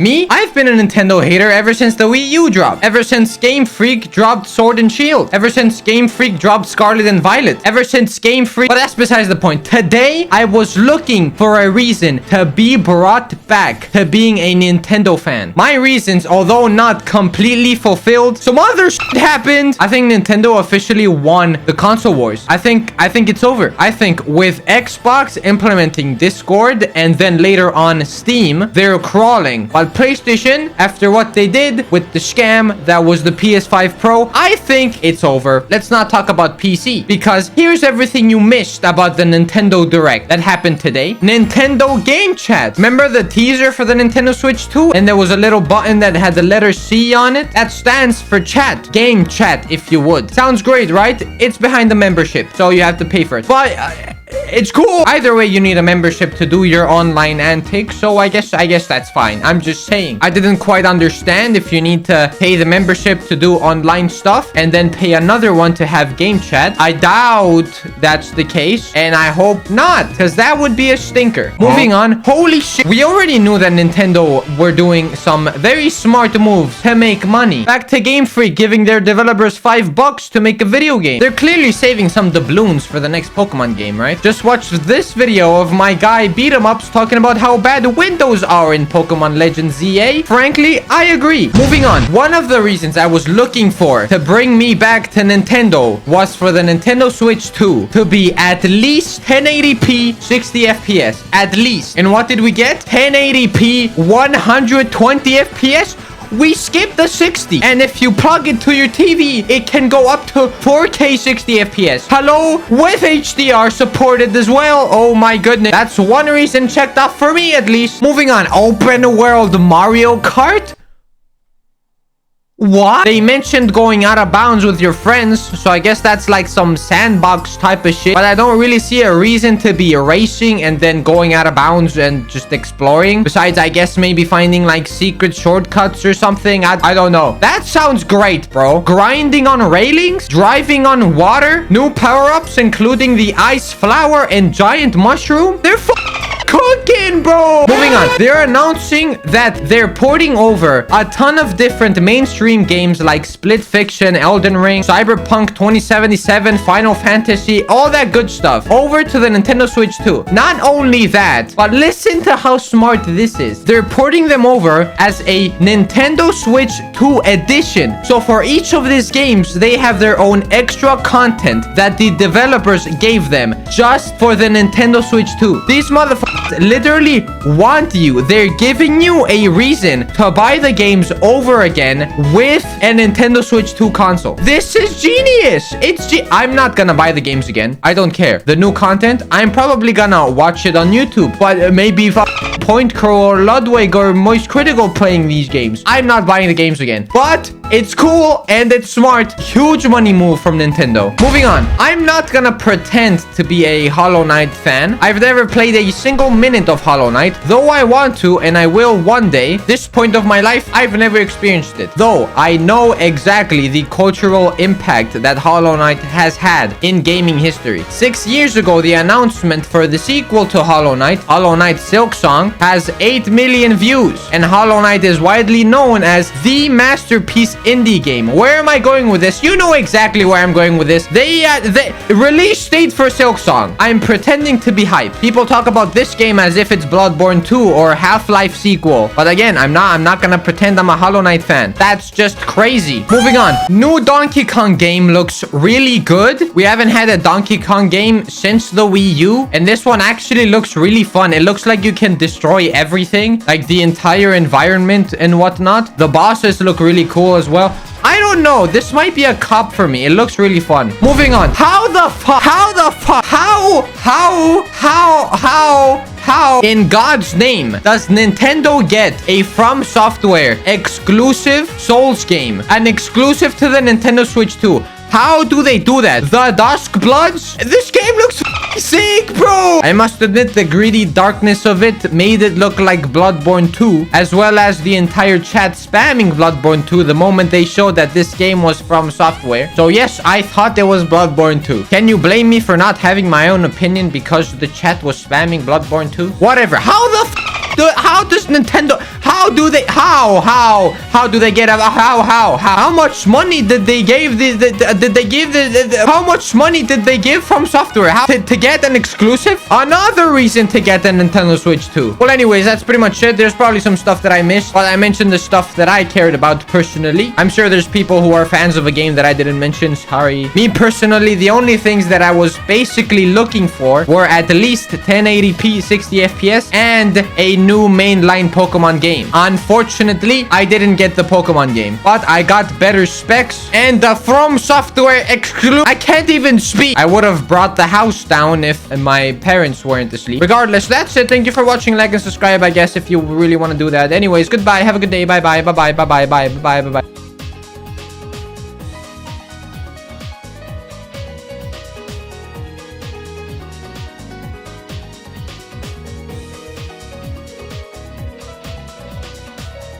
Me? I've been a Nintendo hater ever since the Wii U dropped. Ever since Game Freak dropped Sword and Shield. Ever since Game Freak dropped Scarlet and Violet. Ever since Game Freak... But that's besides the point. Today, I was looking for a reason to be brought back to being a Nintendo fan. My reasons, although not completely fulfilled, some other shit happened. I think Nintendo officially won the console wars. I think it's over. I think with Xbox implementing Discord and then later on Steam, they're crawling. While PlayStation, after what they did with the scam that was the PS5 Pro, I think it's over. Let's not talk about PC, because here's everything you missed about the Nintendo Direct that happened today. Nintendo Game Chat. Remember the teaser for the Nintendo Switch 2? And there was a little button that had the letter C on it? That stands for chat. Game Chat, if you would. Sounds great, right? It's behind the membership, so you have to pay for it. But it's cool. Either way, you need a membership to do your online antics, so I guess that's fine. I'm just saying. I didn't quite understand if you need to pay the membership to do online stuff and then pay another one to have game chat. I doubt that's the case, and I hope not, because that would be a stinker. Moving on. Holy shit. We already knew that Nintendo were doing some very smart moves to make money. Back to Game Freak giving their developers $5 to make a video game. They're clearly saving some doubloons for the next Pokemon game, right? Just watch this video of my guy Beat 'em Ups talking about how bad windows are in Pokemon Legends ZA. Frankly, I agree. Moving on. One of the reasons I was looking for to bring me back to Nintendo was for the Nintendo Switch 2 to be at least 1080p 60 FPS. At least. And what did we get? 1080p 120 FPS? We skipped the 60. And if you plug it to your TV, it can go up to 4K 60 FPS. Hello? With HDR supported as well. Oh my goodness. That's one reason checked off for me at least. Moving on. Open world Mario Kart? What? They mentioned going out of bounds with your friends, so I guess that's like some sandbox type of shit. But I don't really see a reason to be racing and then going out of bounds and just exploring. Besides, I guess maybe finding like secret shortcuts or something. I don't know. That sounds great, bro. Grinding on railings, driving on water, new power-ups including the ice flower and giant mushroom. They're cooking, bro. Moving on. They're announcing that they're porting over a ton of different mainstream games like Split Fiction, Elden Ring, Cyberpunk 2077, Final Fantasy, all that good stuff over to the Nintendo Switch 2. Not only that, but listen to how smart this is. They're porting them over as a Nintendo Switch 2 edition. So for each of these games, they have their own extra content that the developers gave them just for the Nintendo Switch 2. These motherfuckers literally want you. They're giving you a reason to buy the games over again with a Nintendo Switch 2 console. This is genius. I'm not gonna buy the games again. I don't care. The new content, I'm probably gonna watch it on YouTube. But maybe Point Crow or Ludwig or Moist Critical playing these games. I'm not buying the games again. But it's cool and it's smart. Huge money move from Nintendo. Moving on. I'm not gonna pretend to be a Hollow Knight fan. I've never played a single minute of Hollow Knight, though I want to and I will one day. This point of my life, I've never experienced it, though I know exactly the cultural impact that Hollow Knight has had in gaming history. 6 years ago, the announcement for the sequel to Hollow Knight Silksong, has 8 million views, and Hollow Knight is widely known as the masterpiece indie game. Where am I going with this? You know exactly where I'm going with this. The release date for Silksong, I'm pretending to be hype. People talk about this game as if it's Bloodborne 2 or Half-Life sequel. But again, I'm not gonna pretend I'm a Hollow Knight fan. That's just crazy. Moving on. New Donkey Kong game looks really good. We haven't had a Donkey Kong game since the Wii U, and this one actually looks really fun. It looks like you can destroy everything, like the entire environment and whatnot. The bosses look really cool as well. I don't know. This might be a cop for me. It looks really fun. Moving on. How in God's name does Nintendo get a From Software exclusive Souls game? An exclusive to the Nintendo Switch 2. How do they do that? The Dusk Bloods? This game looks sick, bro. I must admit the greedy darkness of it made it look like Bloodborne 2, as well as the entire chat spamming Bloodborne 2 the moment they showed that this game was From Software. So yes, I thought it was Bloodborne 2. Can you blame me for not having my own opinion because the chat was spamming Bloodborne 2? Whatever. How does Nintendo... How do they get how much money did they give how much money did they give From Software to get an exclusive? Another reason to get a Nintendo Switch 2. Well, anyways, that's pretty much it. There's probably some stuff that I missed, but I mentioned the stuff that I cared about personally. I'm sure there's people who are fans of a game that I didn't mention. Sorry. Me personally, the only things that I was basically looking for were at least 1080p 60 FPS and a new mainline Pokemon game. Unfortunately, I didn't get the Pokemon game, but I got better specs and the From Software exclusive. I can't even speak. I would have brought the house down if my parents weren't asleep. Regardless, that's it. Thank you for watching. Like and subscribe, I guess, if you really want to do that. Anyways, goodbye. Have a good day. Bye bye. Bye bye. Bye bye. Bye bye. Bye bye.